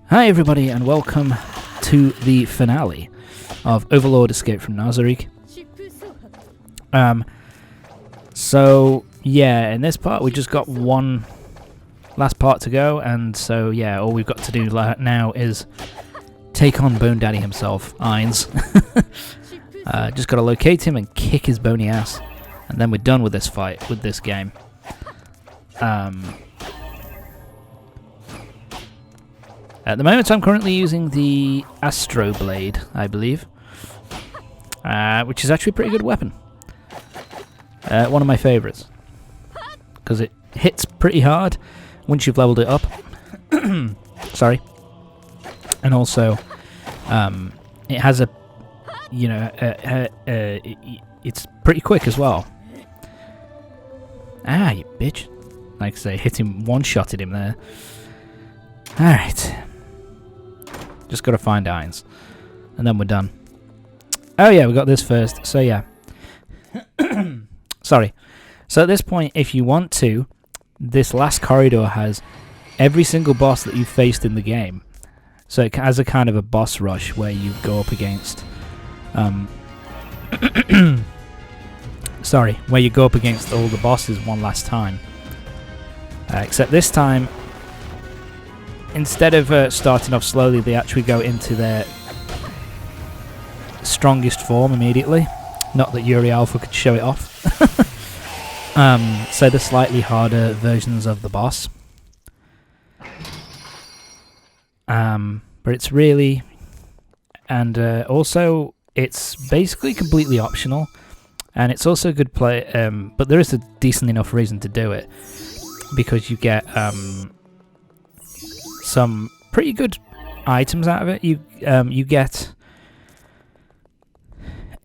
Hi everybody and welcome to the finale of Overlord Escape from Nazerick. So yeah, in this part we just got one last part to go, and so yeah, all we've got to do now is take on Bone Daddy himself, Ainz. Just gotta locate him and kick his bony ass, and then we're done with this fight, with this game. At the moment I'm currently using the Astro Blade, I believe, which is actually a pretty good weapon. One of my favourites, because it hits pretty hard once you've leveled it up. Sorry. And also, it has a, you know, it's pretty quick as well. Ah, you bitch. Like I say, hit him, one-shotted him there. Alright. Just gotta find Ainz, and then we're done. Oh yeah, we got this first, so yeah. Sorry. So at this point, if you want to, this last corridor has every single boss that you've faced in the game. So it has a kind of a boss rush where you go up against... sorry, where you go up against all the bosses one last time. Except this time, instead of starting off slowly, they actually go into their strongest form immediately. Not that Yuri Alpha could show it off. So the slightly harder versions of the boss. But it's really... And also, it's basically completely optional. And it's also a good play... but there is a decent enough reason to do it. Because you get... some pretty good items out of it. You get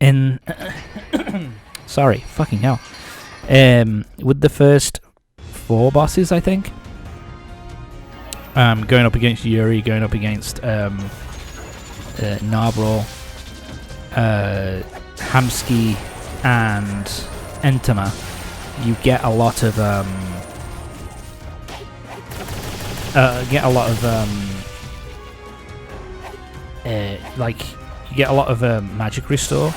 in sorry, fucking hell. With the first 4 bosses, I think. Going up against Yuri, going up against Nazerick, Hamsky, and Entema, you get a lot of like, you get a lot of magic restore.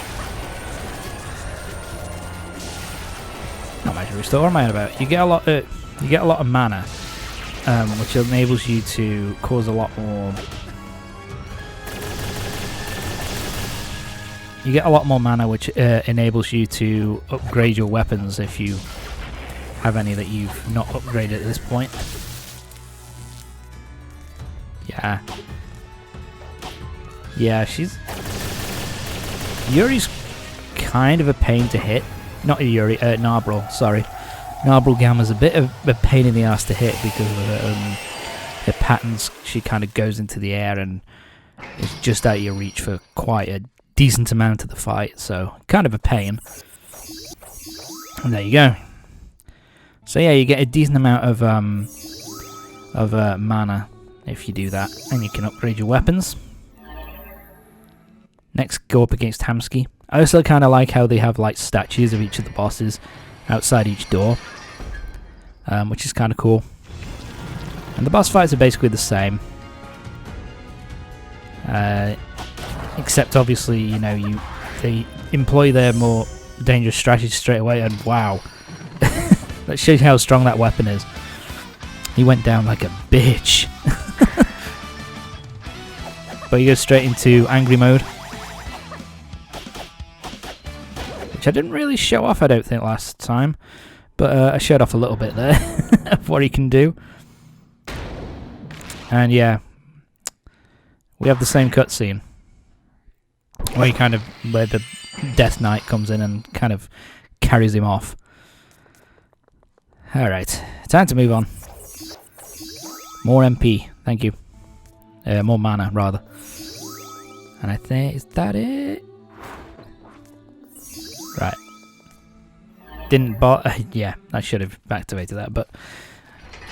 Not magic restore. What am I on about? You get a lot of mana, which enables you to cause a lot more. You get a lot more mana, which enables you to upgrade your weapons if you have any that you've not upgraded at this point. Yeah. Yeah, Yuri's kind of a pain to hit. Not Yuri, Nazerick, sorry. Ainz Ooal Gown is a bit of a pain in the ass to hit because of her patterns. She kind of goes into the air and is just out of your reach for quite a decent amount of the fight, so kind of a pain. And there you go. So yeah, you get a decent amount of mana if you do that, and you can upgrade your weapons. Next, go up against Hamsky. I also kind of like how they have like statues of each of the bosses outside each door, which is kind of cool. And the boss fights are basically the same, except obviously, you know, they employ their more dangerous strategies straight away. And wow, that shows you how strong that weapon is. He went down like a bitch. But he goes straight into angry mode, which I didn't really show off, I don't think, last time. But I showed off a little bit there of what he can do. And yeah, we have the same cutscene where the Death Knight comes in and kind of carries him off. Alright, time to move on. More MP, thank you. More mana, rather. And I think, is that it? Right. Didn't yeah, I should have activated that, but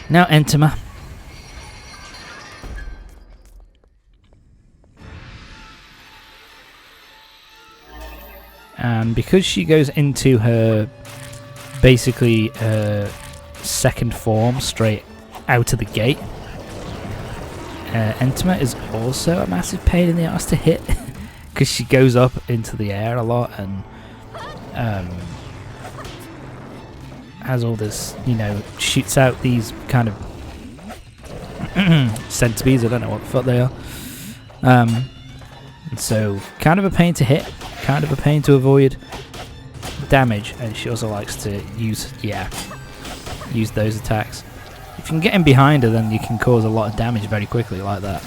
now Entema. And because she goes into her basically second form straight out of the gate, Entma is also a massive pain in the ass to hit because she goes up into the air a lot and has all this, you know, shoots out these kind of centipedes. I don't know what the fuck they are. And so kind of a pain to hit, kind of a pain to avoid damage, and she also likes to use those attacks. If you can get in behind her, then you can cause a lot of damage very quickly like that.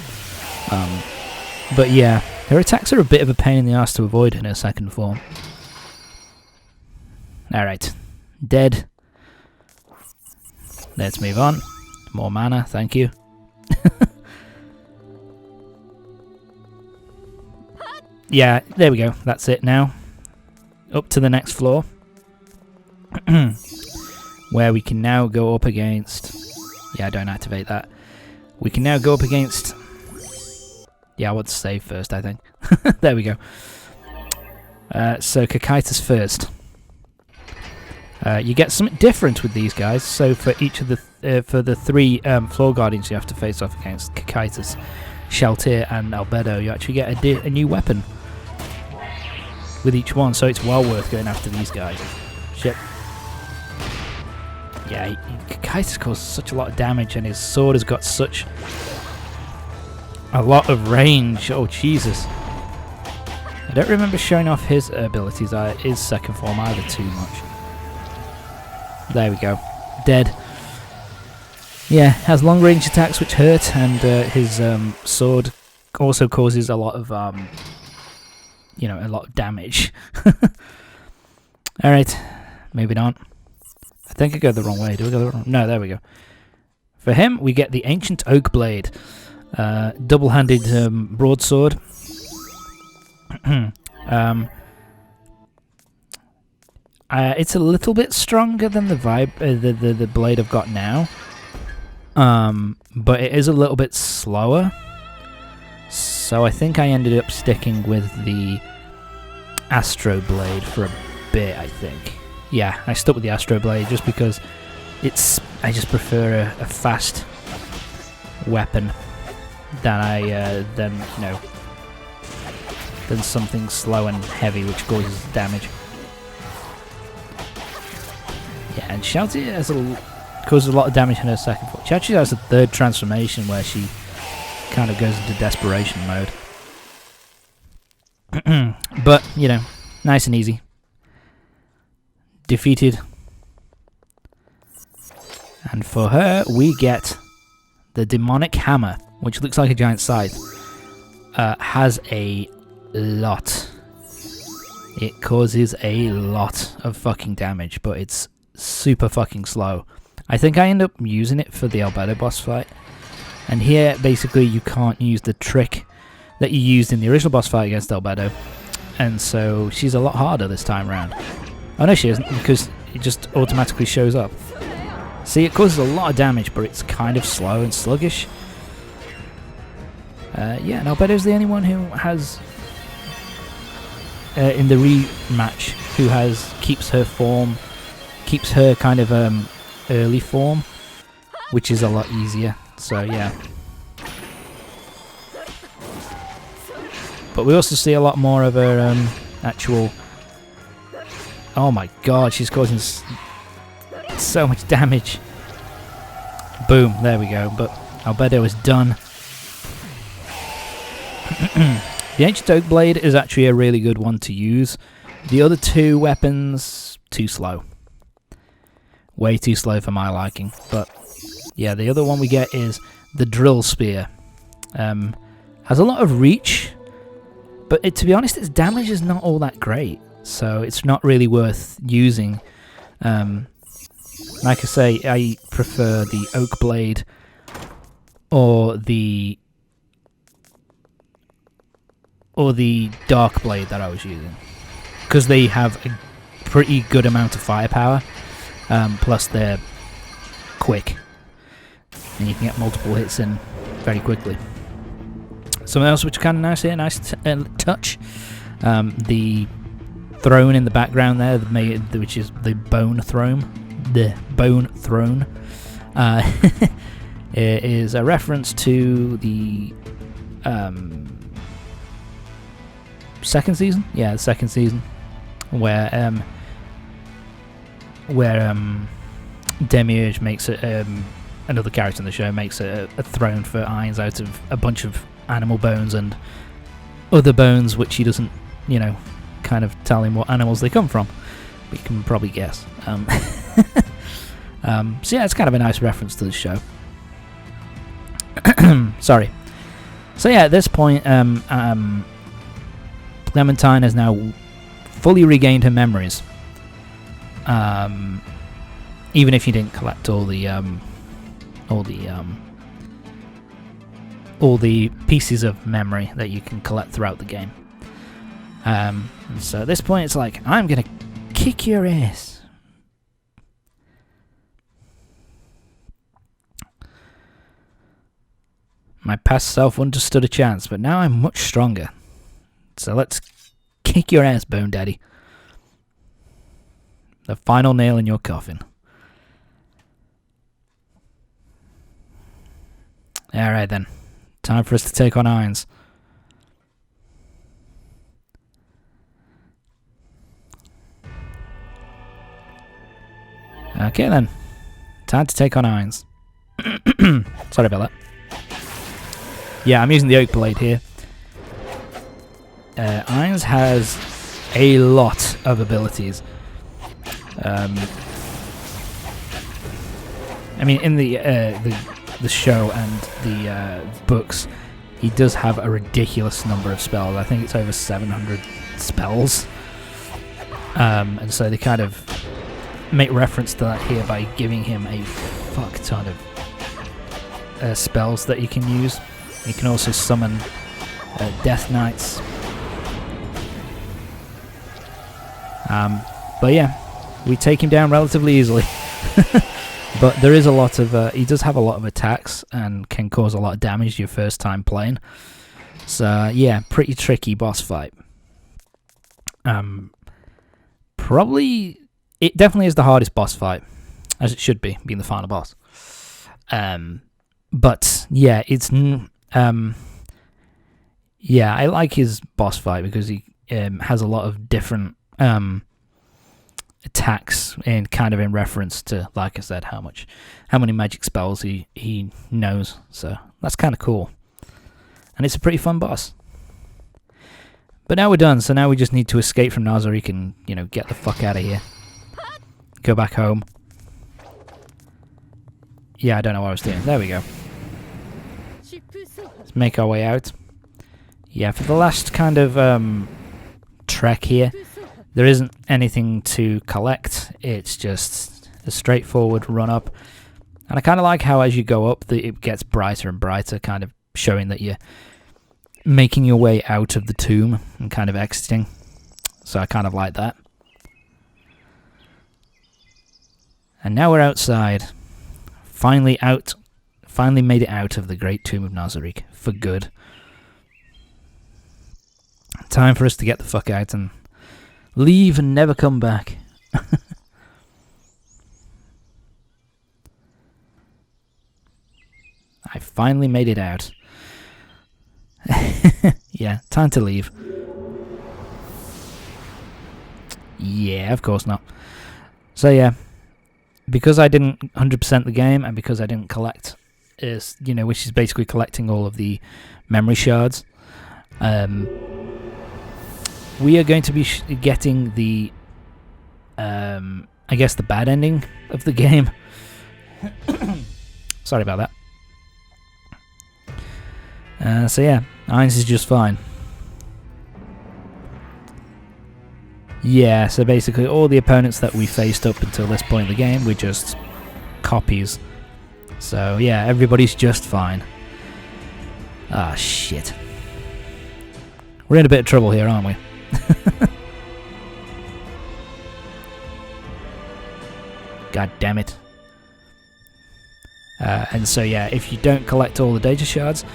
But yeah, her attacks are a bit of a pain in the ass to avoid in her second form. Alright, dead. Let's move on. More mana, thank you. Yeah, there we go. That's it now. Up to the next floor. Where we can now go up against... Yeah, don't activate that. We can now go up against... Yeah, I want to save first, I think. There we go. So, Kakaitis first. You get something different with these guys. So, for each of the for the three floor guardians you have to face off against, Kakaitis, Shaltir, and Albedo, you actually get a new weapon with each one. So, it's well worth going after these guys. Shit. Yeah, Kakaitis causes such a lot of damage, and his sword has got such a lot of range. Oh, Jesus. I don't remember showing off his abilities, his second form either too much. There we go. Dead. Yeah, has long range attacks which hurt, and his sword also causes a lot of, you know, a lot of damage. Alright, moving on. I think I go the wrong way. Do I go the wrong? No, there we go. For him, we get the Ancient Oak Blade. Double-handed broadsword. It's a little bit stronger than the the blade I've got now. But it is a little bit slower. So I think I ended up sticking with the Astro Blade for a bit, I think. Yeah, I stuck with the Astro Blade just because I just prefer a fast weapon than something slow and heavy which causes damage. Yeah, and Shaltir causes a lot of damage in her second form. She actually has a third transformation where she kind of goes into desperation mode. But, you know, nice and easy. Defeated. And for her, we get the Demonic Hammer, which looks like a giant scythe. Has a lot. It causes a lot of fucking damage, but it's super fucking slow. I think I end up using it for the Albedo boss fight. And here, basically, you can't use the trick that you used in the original boss fight against Albedo. And so, she's a lot harder this time around. Oh no, she isn't, because it just automatically shows up. See, it causes a lot of damage, but it's kind of slow and sluggish. Yeah, and Albedo's the only one who has... in the rematch, who keeps her form... Keeps her kind of early form, which is a lot easier. So yeah. But we also see a lot more of her actual... Oh my god, she's causing so much damage. Boom, there we go. But Albedo is done. The Ancient Oak Blade is actually a really good one to use. The other two weapons, too slow. Way too slow for my liking. But yeah, the other one we get is the Drill Spear. Has a lot of reach, but to be honest, its damage is not all that great. So it's not really worth using. Like I say, I prefer the Oak Blade or the Dark Blade that I was using, because they have a pretty good amount of firepower. Plus they're quick, and you can get multiple hits in very quickly. Something else which is kind of nice here, nice touch. The throne in the background there, which is the Bone Throne. The Bone Throne. It is a reference to the second season. Yeah, the second season, where Demiurge makes another character in the show makes a throne for Ainz out of a bunch of animal bones and other bones, which he doesn't, kind of tell him what animals they come from. But you can probably guess. So yeah, it's kind of a nice reference to the show. Sorry. So yeah, at this point, Clementine has now fully regained her memories. Even if you didn't collect all the pieces of memory that you can collect throughout the game. So at this point, it's like, I'm gonna kick your ass. My past self understood a chance, but now I'm much stronger. So let's kick your ass, Bone Daddy. The final nail in your coffin. Alright then. Time for us to take on Ainz. Okay then. Time to take on Ainz. Sorry about that. Yeah, I'm using the oak blade here. Ainz has a lot of abilities. I mean, in the show and the books, he does have a ridiculous number of spells. I think it's over 700 spells. And so they kind of make reference to that here by giving him a fuck ton of spells that you can use. You can also summon Death Knights. But yeah, we take him down relatively easily. But there is a lot of... he does have a lot of attacks and can cause a lot of damage your first time playing. So yeah, pretty tricky boss fight. Probably... It definitely is the hardest boss fight, as it should be, being the final boss. But yeah, it's... yeah, I like his boss fight because he has a lot of different attacks, and kind of in reference to, like I said, how many magic spells he knows. So that's kind of cool, and it's a pretty fun boss. But now we're done. So now we just need to escape from Nazerick and get the fuck out of here. Go back home. Yeah, I don't know what I was doing. There we go. Let's make our way out. Yeah, for the last kind of trek here, there isn't anything to collect. It's just a straightforward run up. And I kind of like how as you go up, it gets brighter and brighter, kind of showing that you're making your way out of the tomb and kind of exiting. So I kind of like that. And now we're outside. Finally out. Finally made it out of the Great Tomb of Nazerick for good. Time for us to get the fuck out and leave and never come back. I finally made it out. Yeah, time to leave. Yeah, of course not. So yeah, because I didn't 100% the game, and because I didn't collect, which is basically collecting all of the memory shards, we are going to be getting the, I guess, the bad ending of the game. Sorry about that. So yeah, Ainz is just fine. Yeah, so basically all the opponents that we faced up until this point in the game were just copies. So yeah, everybody's just fine. Ah, shit. We're in a bit of trouble here, aren't we? God damn it. And so yeah, if you don't collect all the data shards,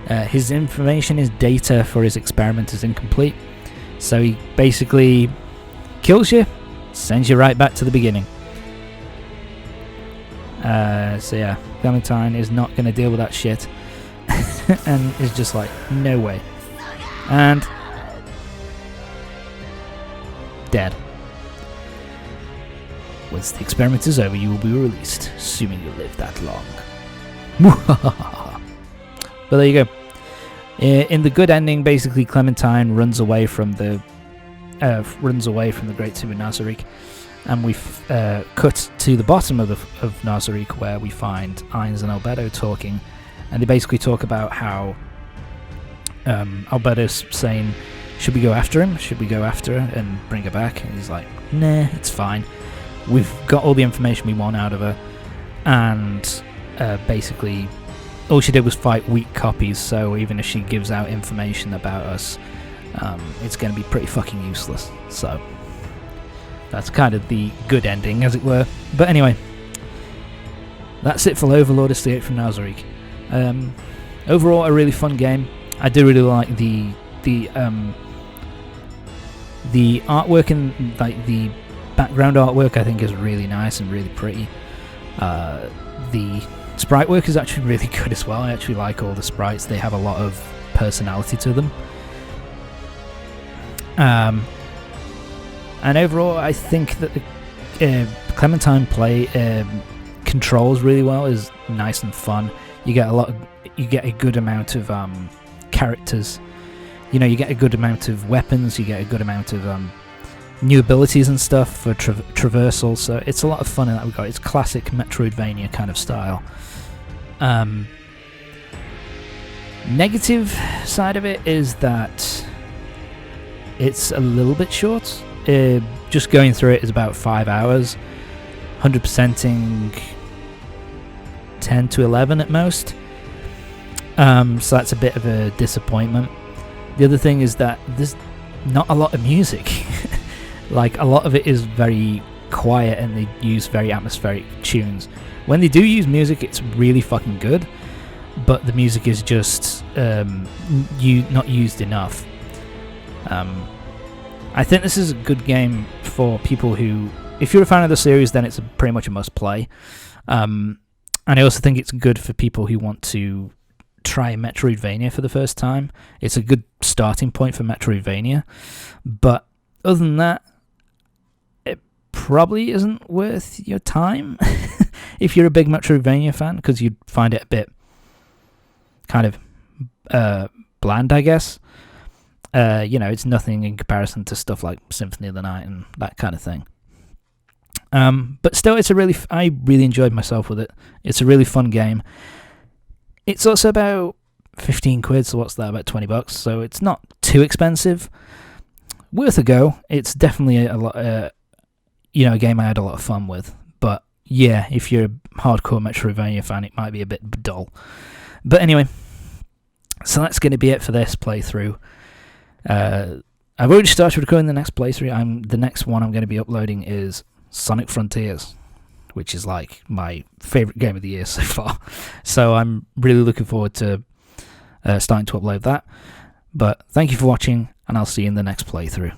his information, his data for his experiment is incomplete. So he basically kills you, sends you right back to the beginning. So yeah, Clementine is not going to deal with that shit. And is just like, no way. And dead. Once the experiment is over, you will be released, assuming you live that long. But there you go. In the good ending, basically Clementine runs away from the Great Two in Nazerick, and we cut to the bottom of Nazerick, where we find Ainz and Albedo talking, and they basically talk about how Albedo's saying, should we go after him? Should we go after her and bring her back? And he's like, nah, it's fine. We've got all the information we want out of her, and basically all she did was fight weak copies, so even if she gives out information about us, it's going to be pretty fucking useless. So that's kind of the good ending, as it were. But anyway, that's it for Overlord Estate from Nazerick. Overall, a really fun game. I do really like the artwork, and like the background artwork I think is really nice and really pretty. The sprite work is actually really good as well. I actually like all the sprites. They have a lot of personality to them. And overall, I think that the Clementine play controls really well, is nice and fun. You get a good amount of characters. You know, you get a good amount of weapons. You get a good amount of new abilities and stuff for traversal. So it's a lot of fun in that regard. It's classic Metroidvania kind of style. Negative side of it is that it's a little bit short. Just going through it is about 5 hours. 100%ing 10 to 11 at most. So that's a bit of a disappointment. The other thing is that there's not a lot of music. Like, a lot of it is very quiet, and they use very atmospheric tunes. When they do use music, it's really fucking good, but the music is just not used enough. I think this is a good game for people who, if you're a fan of the series, then it's pretty much a must play. And I also think it's good for people who want to try Metroidvania for the first time. It's a good starting point for Metroidvania, but other than that, it probably isn't worth your time if you're a big Metroidvania fan, because you'd find it a bit kind of bland, I guess. It's nothing in comparison to stuff like Symphony of the Night and that kind of thing. But still, I really enjoyed myself with it. It's a really fun game. It's also about 15 quid, so what's that, about $20, so it's not too expensive. Worth a go. It's definitely a game I had a lot of fun with. But yeah, if you're a hardcore Metroidvania fan, it might be a bit dull. But anyway, so that's going to be it for this playthrough. I've already started recording the next playthrough. The next one I'm going to be uploading is Sonic Frontiers, which is like my favourite game of the year so far. So I'm really looking forward to starting to upload that. But thank you for watching, and I'll see you in the next playthrough.